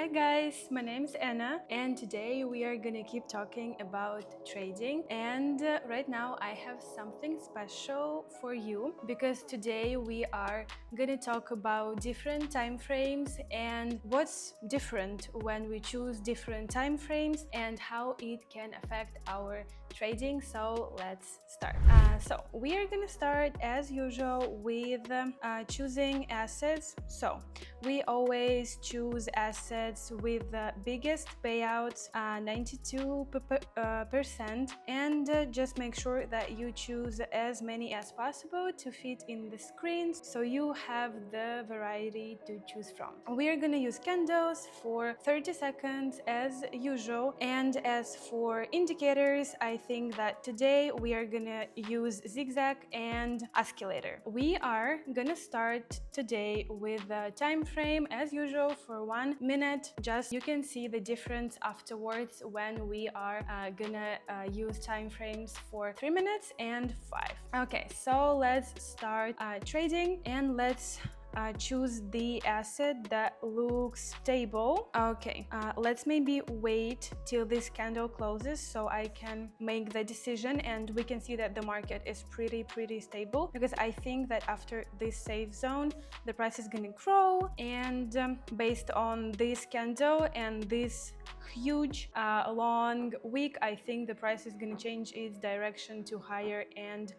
Hi guys, my name is Anna and today we are gonna keep talking about trading, and right now I have something special for you because today we are gonna talk about different time frames and what's different when we choose different time frames and how it can affect our trading. So let's start. So we are gonna start as usual with choosing assets. So we always choose assets with the biggest payouts, 92%, and just make sure that you choose as many as possible to fit in the screens so you have the variety to choose from. We are gonna use candles for 30 seconds as usual, and as for indicators, I think that today we are gonna use zigzag and oscillator. We are gonna start today with the time frame as usual for 1 minute. Just you can see the difference afterwards when we are gonna use time frames for 3 minutes and 5. Okay, so let's start trading, and let's choose the asset that looks stable. Okay, let's maybe wait till this candle closes so I can make the decision, and we can see that the market is pretty stable, because I think that after this safe zone the price is gonna grow, and based on this candle and this huge long week, I think the price is going to change its direction to higher, and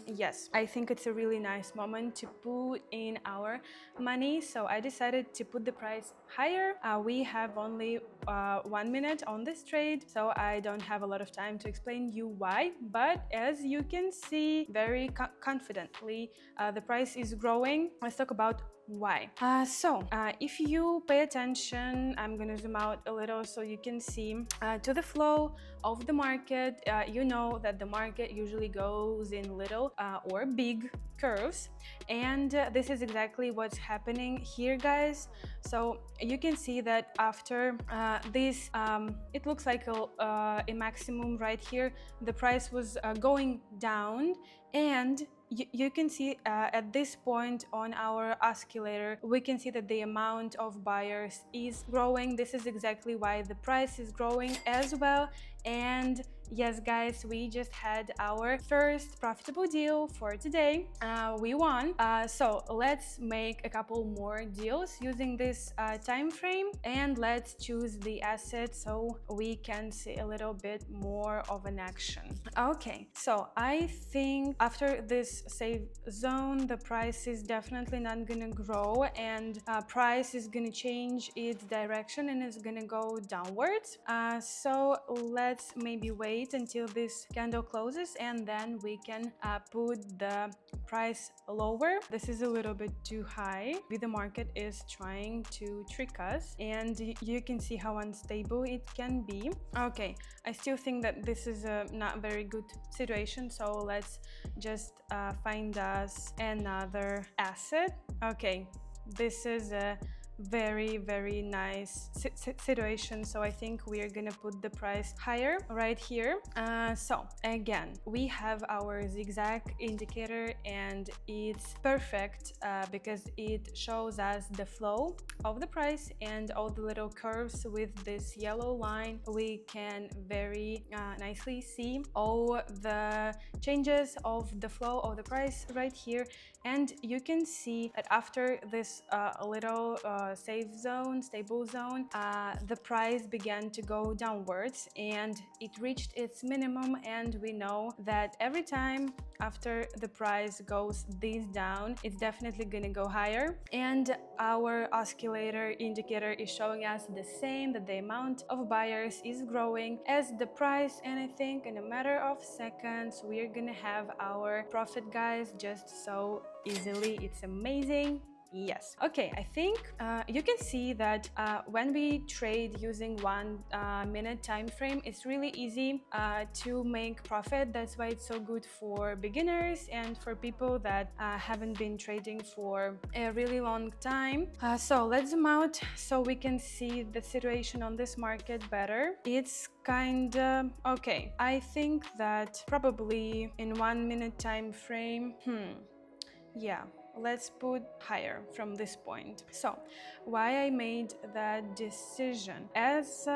yes, I think it's a really nice moment to put in our money, so I decided to put the price higher. We have only 1 minute on this trade, so I don't have a lot of time to explain you why, but as you can see very confidently, the price is growing. Let's talk about why. If you pay attention, I'm gonna zoom out a little so you can see to the flow of the market. You know that the market usually goes in little or big curves, and this is exactly what's happening here, guys. So you can see that after this, it looks like a maximum right here. The price was going down, and you can see at this point on our oscillator, we can see that the amount of buyers is growing. This is exactly why the price is growing as well. And yes, guys, we just had our first profitable deal for today. We won. So let's make a couple more deals using this time frame, and let's choose the asset so we can see a little bit more of an action. Okay, so I think after this safe zone, the price is definitely not gonna grow, and price is gonna change its direction and it's gonna go downwards. So let's maybe wait until this candle closes, and then we can put the price lower. This is a little bit too high. The market is trying to trick us, and you can see how unstable it can be. Okay, I still think that this is a not very good situation, so let's just find us another asset. Okay, this is a very nice situation, so I think we are gonna put the price higher right here. So again, we have our zigzag indicator, and it's perfect because it shows us the flow of the price and all the little curves. With this yellow line, we can very nicely see all the changes of the flow of the price right here, and you can see that after this little safe zone, stable zone, the price began to go downwards, and it reached its minimum. And we know that every time after the price goes this down, it's definitely gonna go higher, and our oscillator indicator is showing us the same, that the amount of buyers is growing as the price. And I think in a matter of seconds we are gonna have our profit, guys, just so easily. It's amazing. Yes. Okay, I think you can see that when we trade using 1 minute time frame, it's really easy to make profit. That's why it's so good for beginners and for people that haven't been trading for a really long time. So let's zoom out so we can see the situation on this market better. It's kind of okay. I think that probably in 1 minute time frame, yeah, let's put higher from this point. So why I made that decision? As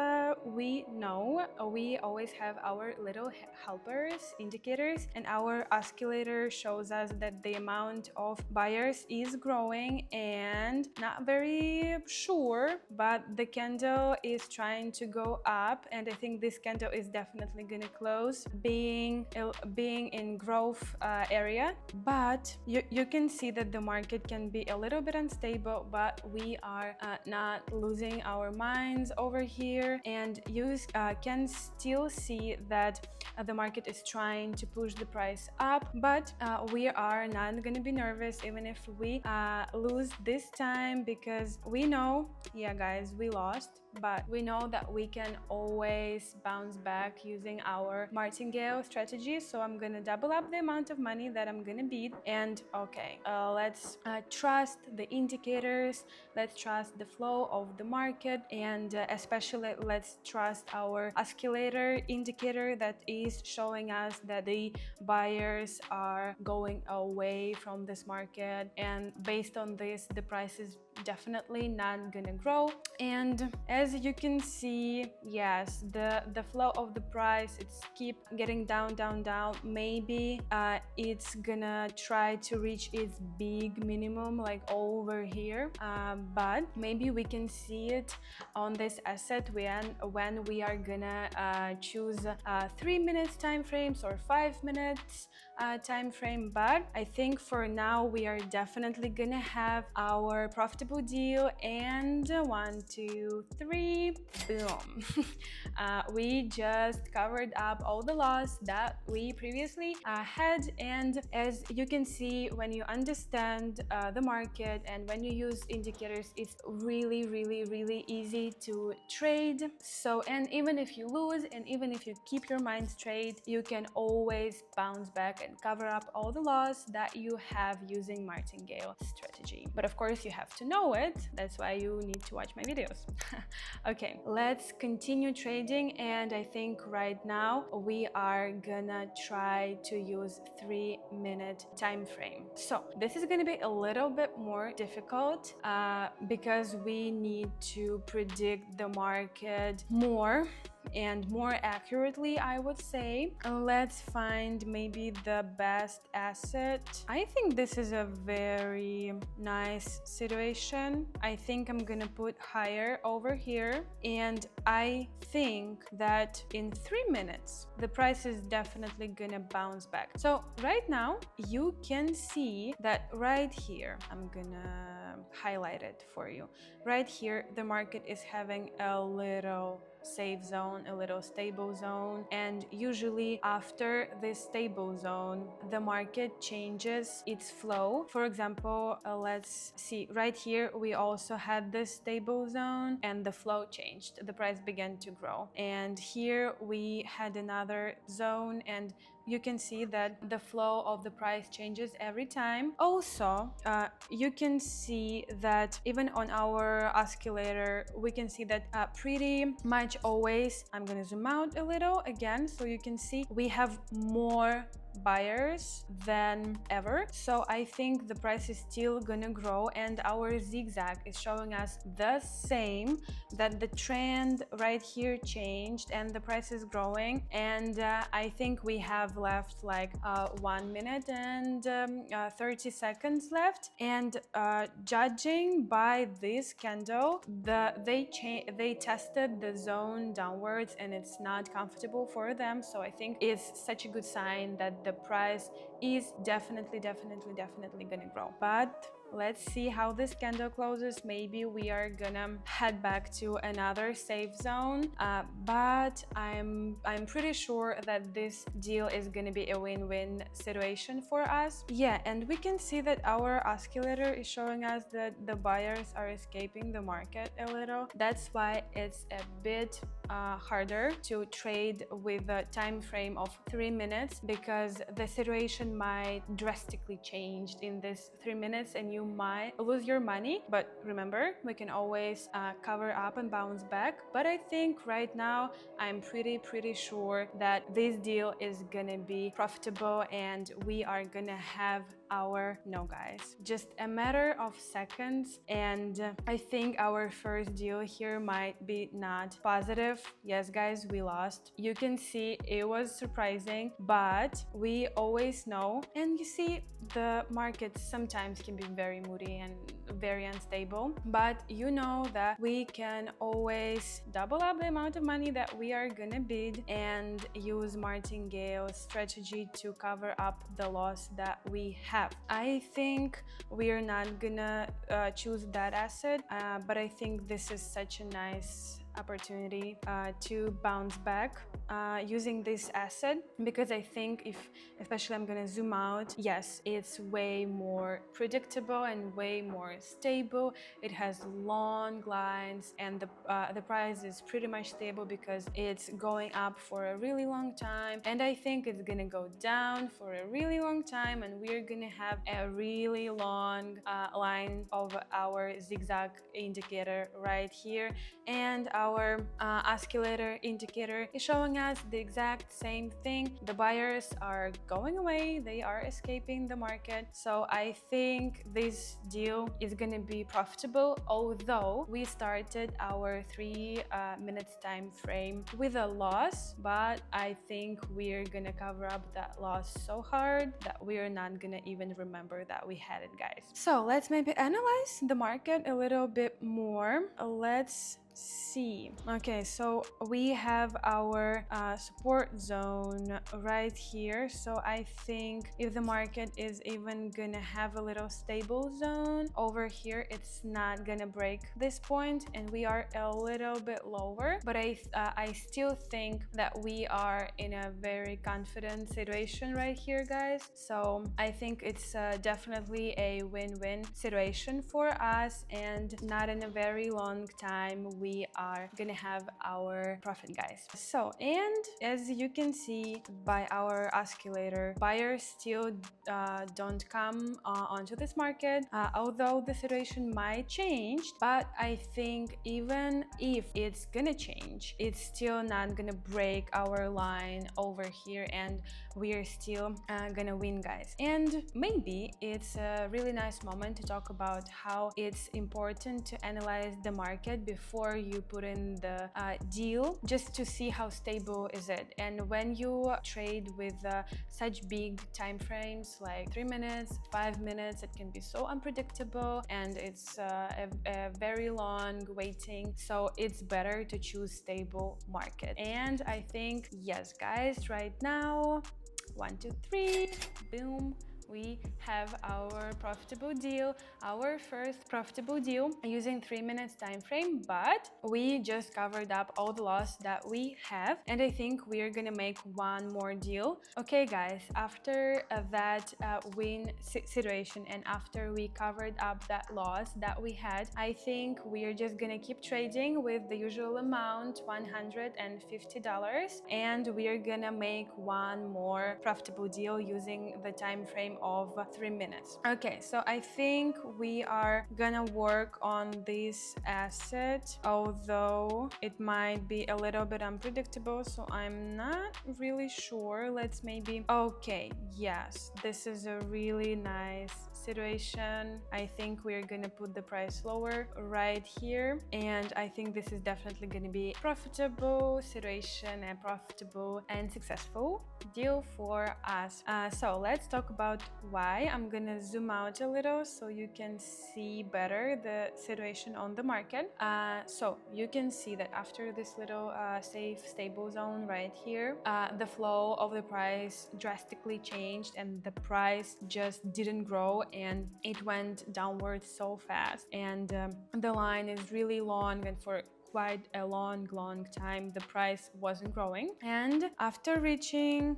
we know, we always have our little helpers, indicators, and our oscillator shows us that the amount of buyers is growing, and not very sure, but the candle is trying to go up, and I think this candle is definitely gonna close being in growth area. But you can see that the market can be a little bit unstable, but we are not losing our minds over here, and you can still see that the market is trying to push the price up, but we are not going to be nervous even if we lose this time, because we know, yeah guys, we lost, but we know that we can always bounce back using our martingale strategy. So I'm gonna double up the amount of money that I'm gonna beat. And okay, let's trust the indicators, let's trust the flow of the market, and especially let's trust our oscillator indicator that is showing us that the buyers are going away from this market, and based on this the price is definitely not gonna grow. And as you can see, yes, the flow of the price, it's keep getting down. Maybe it's gonna try to reach its big minimum like over here, but maybe we can see it on this asset when we are gonna choose 3 minutes time frames or 5 minutes time frame. But I think for now we are definitely gonna have our profitable deal, and 1 2 3 boom. We just covered up all the loss that we previously had. And as you can see, when you understand the market and when you use indicators, it's really easy to trade. So, and even if you lose and even if you keep your mind straight, you can always bounce back and cover up all the loss that you have using martingale strategy. But of course you have to know it, that's why you need to watch my videos. Okay, let's continue trading, and I think right now we are gonna try to use 3-minute time frame. So this is gonna be a little bit more difficult because we need to predict the market more and more accurately, I would say. Let's find maybe the best asset. I think this is a very nice situation. I think I'm gonna put higher over here, and I think that in 3 minutes the price is definitely gonna bounce back. So right now you can see that right here, I'm gonna highlight it for you. Right here the market is having a little safe zone, a little stable zone, and usually after this stable zone the market changes its flow. For example, let's see, right here we also had this stable zone and the flow changed, the price began to grow, and here we had another zone, and you can see that the flow of the price changes every time. Also, you can see that even on our oscillator, we can see that pretty much always, I'm gonna zoom out a little again so you can see we have more buyers than ever. So I think the price is still gonna grow, and our zigzag is showing us the same, that the trend right here changed and the price is growing. And I think we have left like 1 minute and 30 seconds left, and judging by this candle, they tested the zone downwards and it's not comfortable for them. So I think it's such a good sign that the price is definitely gonna grow. But let's see how this candle closes. Maybe we are gonna head back to another safe zone, but I'm pretty sure that this deal is gonna be a win-win situation for us. Yeah, and we can see that our oscillator is showing us that the buyers are escaping the market a little. That's why it's a bit harder to trade with a time frame of 3 minutes, because the situation might drastically change in this 3 minutes and you might lose your money. But remember, we can always cover up and bounce back. But I think right now I'm pretty sure that this deal is gonna be profitable and we are gonna have our no, guys, just a matter of seconds. And I think our first deal here might be not positive. Yes, guys, we lost. You can see it was surprising, but we always know. And you see, the market sometimes can be very moody and very unstable, but you know that we can always double up the amount of money that we are gonna bid and use martingale's strategy to cover up the loss that we have. I think we are not gonna choose that asset, but I think this is such a nice opportunity to bounce back using this asset, because I think especially I'm gonna zoom out, yes, it's way more predictable and way more stable. It has long lines, and the price is pretty much stable because it's going up for a really long time, and I think it's gonna go down for a really long time, and we're gonna have a really long line of our zigzag indicator right here, and our oscillator indicator is showing us the exact same thing. The buyers are going away, they are escaping the market. So I think this deal is gonna be profitable, although we started our 3 minutes time frame with a loss, but I think we're gonna cover up that loss so hard that we're not gonna even remember that we had it, guys. So let's maybe analyze the market a little bit more. Let's see. Okay, so we have our support zone right here. So I think if the market is even gonna have a little stable zone over here, it's not gonna break this point, and we are a little bit lower, but I still think that we are in a very confident situation right here, guys. So I think it's definitely a win-win situation for us, and not in a very long time we are gonna have our profit, guys. So, and as you can see by our oscillator, buyers still don't come onto this market, although the situation might change, but I think even if it's gonna change, it's still not gonna break our line over here, and we are still gonna win, guys. And maybe it's a really nice moment to talk about how it's important to analyze the market before you put in the deal, just to see how stable is it. And when you trade with such big time frames like 3 minutes, 5 minutes, it can be so unpredictable, and it's a very long waiting. So it's better to choose stable market. And I think, yes, guys, right now, 1, 2, 3, boom, we have our profitable deal, our first profitable deal using 3 minutes time frame, but we just covered up all the loss that we have, and I think we're gonna make one more deal. Okay, guys, after that win situation, and after we covered up that loss that we had, I think we're just gonna keep trading with the usual amount, $150, and we're gonna make one more profitable deal using the time frame of 3 minutes. Okay, so I think we are gonna work on this asset, although it might be a little bit unpredictable, so I'm not really sure. Let's maybe, okay, yes, this is a really nice situation. I think we're gonna put the price lower right here, and I think this is definitely gonna be profitable situation, and profitable and successful deal for us. So let's talk about why. I'm gonna zoom out a little so you can see better the situation on the market. So you can see that after this little safe stable zone right here, the flow of the price drastically changed, and the price just didn't grow, and it went downward so fast, and the line is really long, and for quite a long time the price wasn't growing. And after reaching,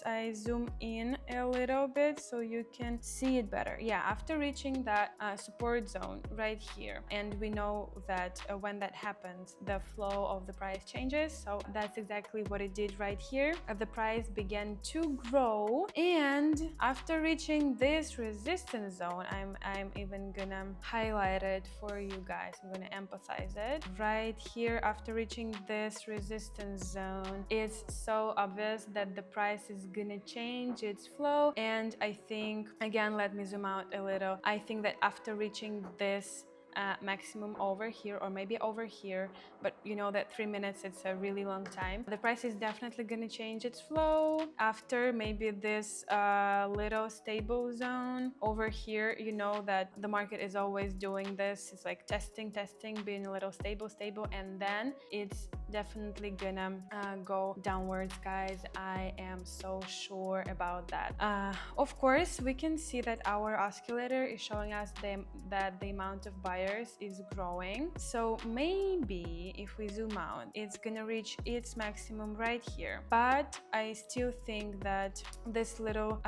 I zoom in a little bit so you can see it better. Yeah, after reaching that support zone right here, and we know that when that happens, the flow of the price changes. So that's exactly what it did right here. The price began to grow, and after reaching this resistance zone, I'm even gonna highlight it for you guys. I'm gonna emphasize it right here, after reaching this resistance zone, it's so obvious that the price is gonna change its flow. And I think, again, let me zoom out a little. I think that after reaching this maximum over here, or maybe over here, but you know that 3 minutes, it's a really long time, the price is definitely gonna change its flow after maybe this little stable zone over here. You know that the market is always doing this. It's like testing, being a little stable, and then it's definitely gonna go downwards, guys. I am so sure about that. Of course, we can see that our oscillator is showing us that the amount of buyers is growing. So maybe if we zoom out, it's gonna reach its maximum right here. But I still think that this little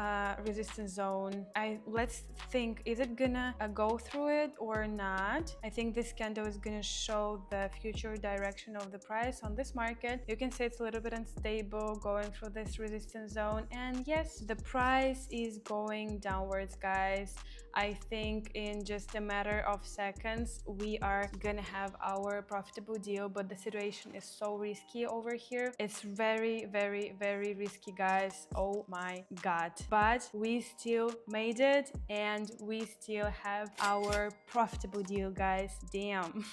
resistance zone, let's think, is it gonna go through it or not? I think this candle is gonna show the future direction of the price on this market. You can say it's a little bit unstable going through this resistance zone, and yes, the price is going downwards, guys. I think in just a matter of seconds we are gonna have our profitable deal, but the situation is so risky over here. It's very, very, very risky, guys. Oh my god. But we still made it, and we still have our profitable deal, guys. Damn.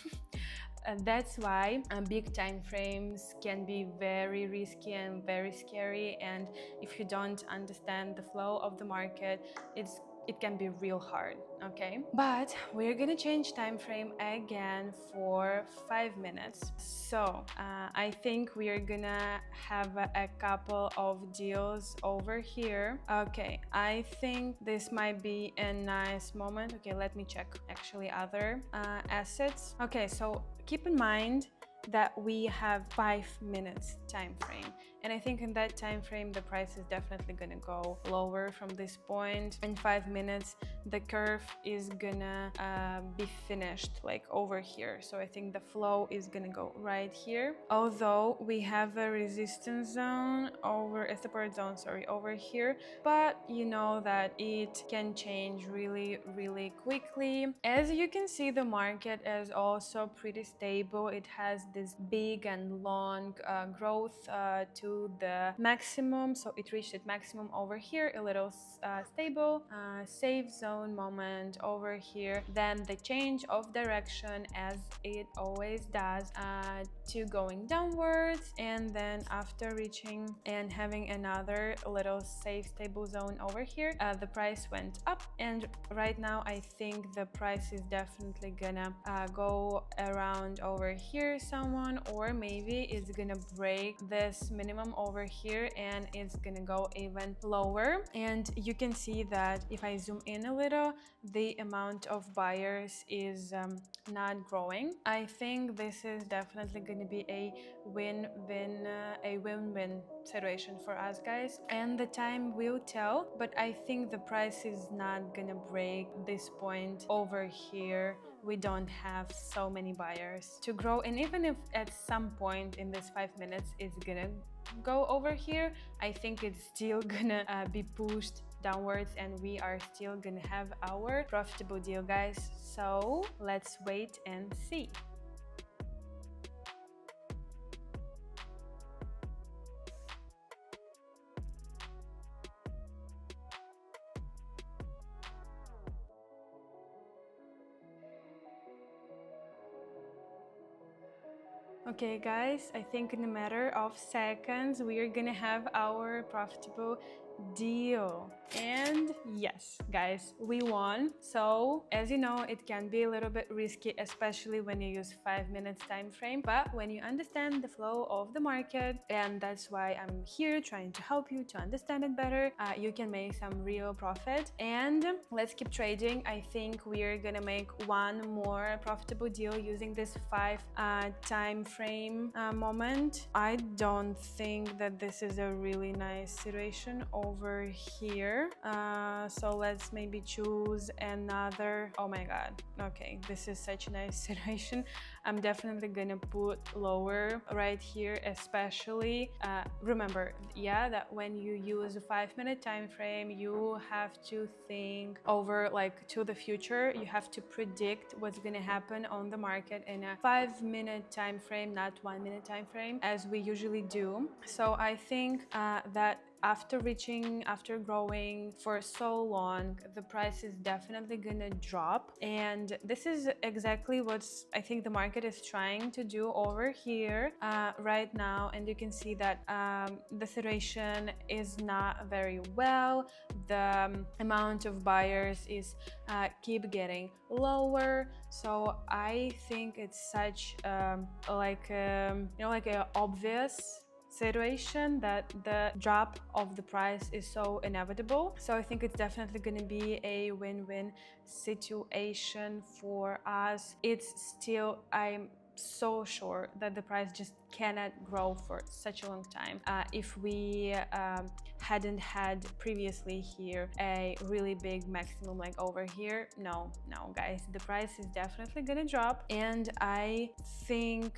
And that's why big time frames can be very risky and very scary, and if you don't understand the flow of the market, it can be real hard, okay? But we're gonna change time frame again for 5 minutes. So I think we are gonna have a couple of deals over here. Okay, I think this might be a nice moment. Okay, let me check actually other assets. Okay, so keep in mind that we have 5 minutes time frame, and I think in that time frame the price is definitely gonna go lower from this point. In 5 minutes the curve is gonna be finished like over here, so I think the flow is gonna go right here, although we have a resistance zone over a support zone, sorry, over here, but you know that it can change really, really quickly. As you can see, the market is also pretty stable. It has this big and long growth to the maximum, so it reached its maximum over here, a little stable safe zone moment over here, then the change of direction as it always does to going downwards, and then after reaching and having another little safe stable zone over here, the price went up, and right now I think the price is definitely gonna go around over here someone, or maybe it's gonna break this minimum over here and it's gonna go even lower. And you can see that if I zoom in a little, the amount of buyers is not growing. I think this is definitely gonna be a win-win situation for us, guys, and the time will tell, but I think the price is not gonna break this point over here. We don't have so many buyers to grow, and even if at some point in this 5 minutes it's gonna go over here, I think it's still gonna be pushed downwards, and we are still gonna have our profitable deal, guys. So let's wait and see. Okay, guys, I think in a matter of seconds we are gonna have our profitable deal. And yes, guys, we won. So as you know, it can be a little bit risky, especially when you use 5 minutes time frame, but when you understand the flow of the market, and that's why I'm here trying to help you to understand it better, you can make some real profit. And let's keep trading. I think we're gonna make one more profitable deal using this 5 time frame moment. I don't think that this is a really nice situation over here. So let's maybe choose another. Oh my god, okay, this is such a nice situation. I'm definitely gonna put lower right here, especially remember, yeah, that when you use a 5-minute time frame, you have to think over like to the future. You have to predict what's gonna happen on the market in a 5-minute time frame, not 1-minute time frame, as we usually do. So I think that after growing for so long, the price is definitely gonna drop, and this is exactly what I think the market is trying to do over here right now. And you can see that the situation is not very well. The amount of buyers is keep getting lower, so I think it's such like like a obvious situation that the drop of the price is so inevitable. So I think it's definitely going to be a win-win situation for us. It's still, I'm so sure that the price just cannot grow for such a long time. If we hadn't had previously here a really big maximum like over here, no guys, the price is definitely gonna drop. And I think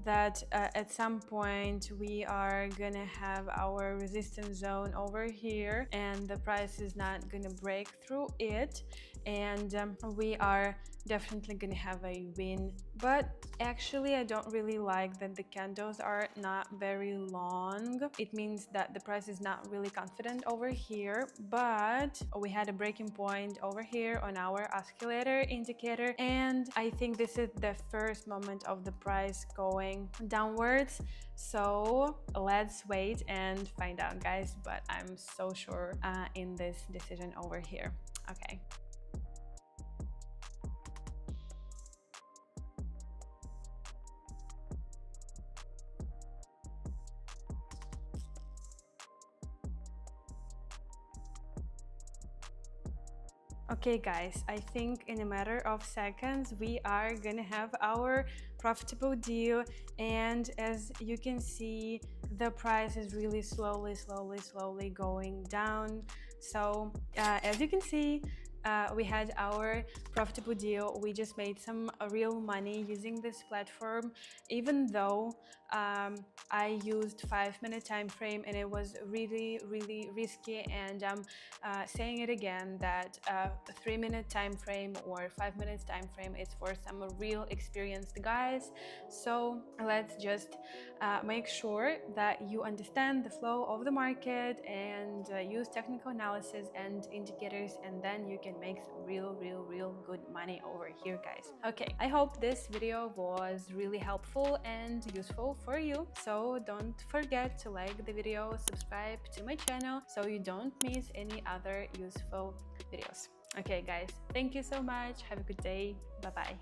that at some point we are gonna have our resistance zone over here, and the price is not gonna break through it, and we are definitely gonna have a win. But actually I don't really like that the candles are not very long. It means that the price is not really confident over here, but we had a breaking point over here on our oscillator indicator, and I think this is the first moment of the price going downwards. So let's wait and find out, guys, but I'm so sure in this decision over here. Okay. Okay guys, I think in a matter of seconds we are gonna have our profitable deal, and as you can see the price is really slowly going down. So as you can see, we had our profitable deal. We just made some real money using this platform, even though I used 5-minute time frame and it was really risky. And I'm saying it again that a 3-minute time frame or 5 minutes time frame is for some real experienced guys. So let's just make sure that you understand the flow of the market and use technical analysis and indicators, and then you can make some real good money over here, guys. Okay, I hope this video was really helpful and useful for you. So don't forget to like the video, subscribe to my channel so you don't miss any other useful videos. Okay guys, thank you so much. Have a good day. Bye bye.